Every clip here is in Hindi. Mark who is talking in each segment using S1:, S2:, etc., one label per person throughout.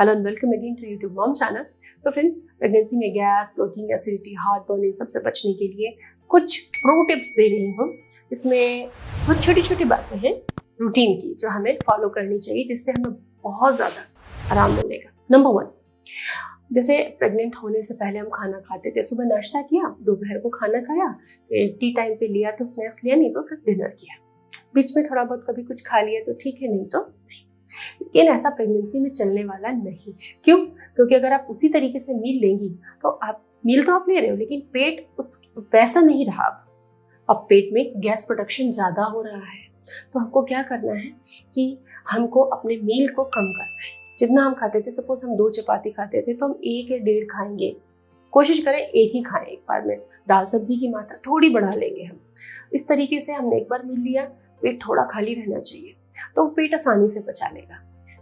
S1: Hello and welcome again to YouTube mom channel. So friends, pregnancy में gas, bloating, acidity, heartburn इन सबसे बचने के लिए कुछ प्रो टिप्स दे रही हूँ। इसमें कुछ छोटी छोटी बातें हैं रूटीन की जो हमें फॉलो करनी चाहिए, जिससे हमें बहुत ज़्यादा आराम मिलेगा। नंबर 1, जैसे प्रेग्नेंट होने से पहले हम खाना खाते थे। सुबह नाश्ता किया, दोपहर को खाना खाया, टी टाइम पे लिया तो स्नैक्स लिया, नहीं तो फिर डिनर किया। बीच में थोड़ा बहुत कभी कुछ खा लिया तो ठीक है, नहीं तो नहीं। लेकिन ऐसा प्रेगनेंसी में चलने वाला नहीं है। क्यों? क्योंकि अगर आप उसी तरीके से मील लेंगी तो आप मील तो आप ले रहे हो, लेकिन पेट उस वैसा नहीं रहा। अब पेट में गैस प्रोडक्शन ज़्यादा हो रहा है। तो हमको क्या करना है कि हमको अपने मील को कम करना है। जितना हम खाते थे, सपोज हम 2 चपाती खाते थे तो हम 1 या 1.5 खाएंगे। कोशिश करें 1 ही खाएं एक बार में। दाल सब्जी की मात्रा थोड़ी बढ़ा लेंगे हम। इस तरीके से हमने एक बार मिल लिया, पेट थोड़ा खाली रहना चाहिए, तो पेट आसानी से पचा लेगा,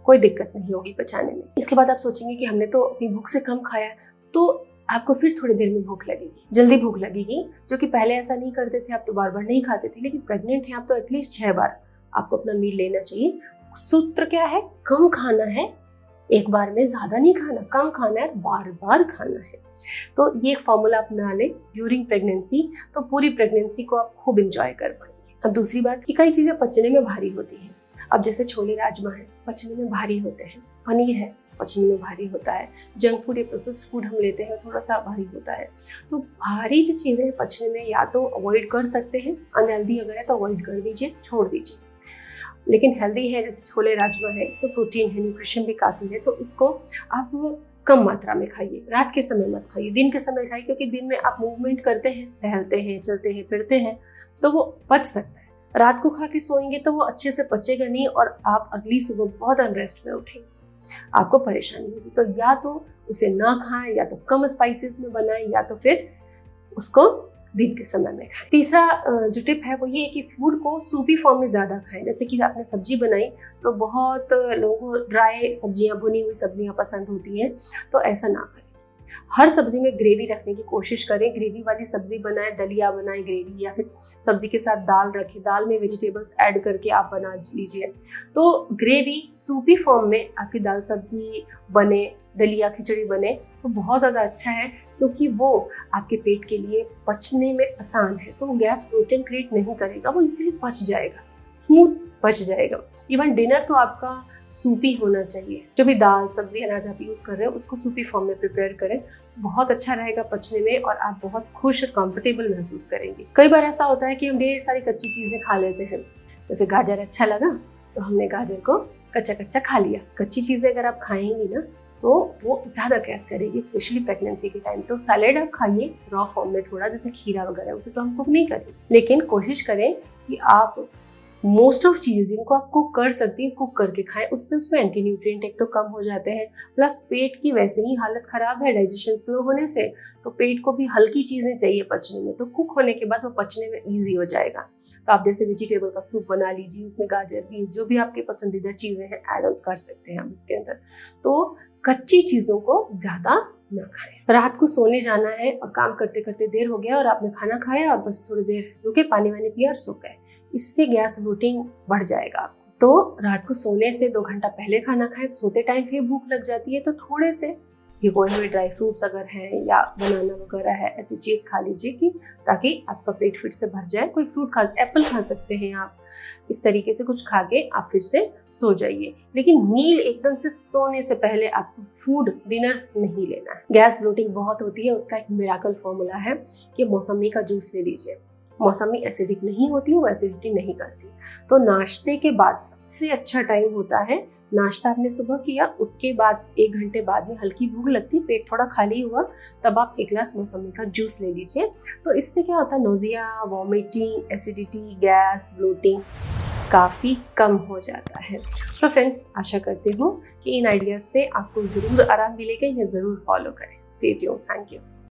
S1: कोई दिक्कत नहीं होगी पचाने में। इसके बाद आप सोचेंगे कि हमने तो अपनी भूख से कम खाया, तो आपको फिर थोड़ी देर में भूख लगेगी, जल्दी भूख लगेगी, जो कि पहले ऐसा नहीं करते थे। आप तो बार बार नहीं खाते थे, लेकिन प्रेग्नेंट हैं आप तो एटलीस्ट 6 बार आपको अपना मील लेना चाहिए। सूत्र क्या है? कम खाना है, एक बार में ज्यादा नहीं खाना, कम खाना है, बार बार खाना है। तो ये फॉर्मूला अपना ले ड्यूरिंग प्रेगनेंसी, तो पूरी प्रेगनेंसी को आप खूब इंजॉय कर पाएंगे। अब दूसरी बात कि कई चीजें पचने में भारी होती हैं। अब जैसे छोले राजमा है, पचने में भारी होते हैं। पनीर है, पचने में भारी होता है। जंक फूड या प्रोसेस्ड फूड हम लेते हैं, थोड़ा सा भारी होता है। तो भारी जो चीजें हैं पचने में, या तो अवॉइड कर सकते हैं, अनहेल्दी अगर है तो अवॉइड कर दीजिए, छोड़ दीजिए। लेकिन हेल्दी है, जैसे छोले राजमा है, इसमें प्रोटीन है, न्यूट्रिशन भी काफी है, तो इसको आप कम मात्रा में खाइए। रात के समय मत खाइए, दिन के समय खाइए, क्योंकि दिन में आप मूवमेंट करते हैं, टहलते हैं, चलते हैं, फिरते हैं, तो वो पच सकता है। रात को खा के सोएंगे तो वो अच्छे से पचेगा नहीं और आप अगली सुबह बहुत अनरेस्ट में उठेंगे, आपको परेशानी होगी। तो या तो उसे ना खाएं, या तो कम स्पाइसेस में बनाएं, या तो फिर उसको दिन के समय में खाएं। तीसरा जो टिप है वो ये है कि फूड को सूपी फॉर्म में ज़्यादा खाएं। जैसे कि आपने सब्जी बनाई तो बहुत लोगों को ड्राई सब्जियां, भुनी हुई सब्जियां पसंद होती हैं, तो ऐसा ना करें। हर सब्जी में ग्रेवी रखने की कोशिश करें। ग्रेवी वाली सब्जी बनाएं, दलिया बनाएं ग्रेवी, या फिर सब्जी के साथ दाल रखें, दाल में वेजिटेबल्स ऐड करके आप बना लीजिए। तो ग्रेवी सूपी फॉर्म में आपकी दाल सब्जी बने, दलिया खिचड़ी बने, तो बहुत ज़्यादा अच्छा है, क्योंकि वो आपके पेट के लिए पचने में आसान है। तो वो गैस ब्लोटिंग क्रिएट नहीं करेगा, वो इसीलिए पच जाएगा, स्मूथ पच जाएगा। इवन डिनर तो आपका सूपी होना चाहिए। जो भी दाल सब्जी अनाज आप यूज़ कर रहे हो उसको सूपी फॉर्म में प्रिपेयर करें, बहुत अच्छा रहेगा पचने में, और आप बहुत खुश और कंफर्टेबल महसूस करेंगे। कई बार ऐसा होता है कि हम ढेर सारी कच्ची चीज़ें खा लेते हैं। जैसे गाजर अच्छा लगा तो हमने गाजर को कच्चा कच्चा खा लिया। कच्ची चीज़ें अगर आप खाएंगी ना तो वो ज़्यादा गैस करेगी, स्पेशली प्रेगनेंसी के टाइम। तो सैलेड आप खाइए रॉ फॉर्म में, थोड़ा जैसे खीरा वगैरह, उसे तो हम कुक नहीं करें, लेकिन कोशिश करें कि आप मोस्ट ऑफ चीज़ें जिनको आप कुक कर सकती हैं कुक करके खाएं। उससे उसमें एंटी न्यूट्रिएंट एक तो कम हो जाते हैं, प्लस पेट की वैसे ही हालत ख़राब है डाइजेशन स्लो होने से, तो पेट को भी हल्की चीज़ें चाहिए पचने में। तो कुक होने के बाद वो पचने में ईजी हो जाएगा। तो आप जैसे वेजिटेबल का सूप बना लीजिए, उसमें गाजर भी, जो भी आपकी पसंदीदा चीज़ें हैं ऐड ऑन कर सकते हैं आप उसके अंदर। तो कच्ची चीज़ों को ज़्यादा ना खाएं। रात को सोने जाना है और काम करते करते देर हो गया और आपने खाना खाया और बस थोड़ी देर रुके, पानी वानी पिया और सो गए, इससे गैस ब्लोटिंग बढ़ जाएगा आपको। तो रात को सोने से 2 घंटा पहले खाना खाएं। सोते टाइम फिर भूख लग जाती है, तो थोड़े से भिगोए हुए ड्राई फ्रूट्स अगर हैं या बनाना वगैरह है, ऐसी चीज़ खा लीजिए कि ताकि आपका पेट फिर से भर जाए। कोई फ्रूट खा, एप्पल खा सकते हैं आप। इस तरीके से कुछ खा के आप फिर से सो जाइए, लेकिन मील एकदम से सोने से पहले आपको फूड डिनर नहीं लेना है। गैस ब्लोटिंग बहुत होती है, उसका एक मिराकल फॉर्मूला है कि मौसमी का जूस ले लीजिए। मौसमी एसिडिक नहीं होती, वो एसिडिटी नहीं करती। तो नाश्ते के बाद सबसे अच्छा टाइम होता है, नाश्ता आपने सुबह किया, उसके बाद 1 घंटे बाद में हल्की भूख लगती, पेट थोड़ा खाली हुआ, तब आप 1 ग्लास मौसमी का जूस ले लीजिए। तो इससे क्या होता है, nausea, vomiting, acidity, gas, bloating काफ़ी कम हो जाता है। तो फ्रेंड्स, आशा करती हूँ कि इन आइडियाज से आपको ज़रूर आराम मिलेगा, इन्हें ज़रूर फॉलो करें। Stay tuned, thank you.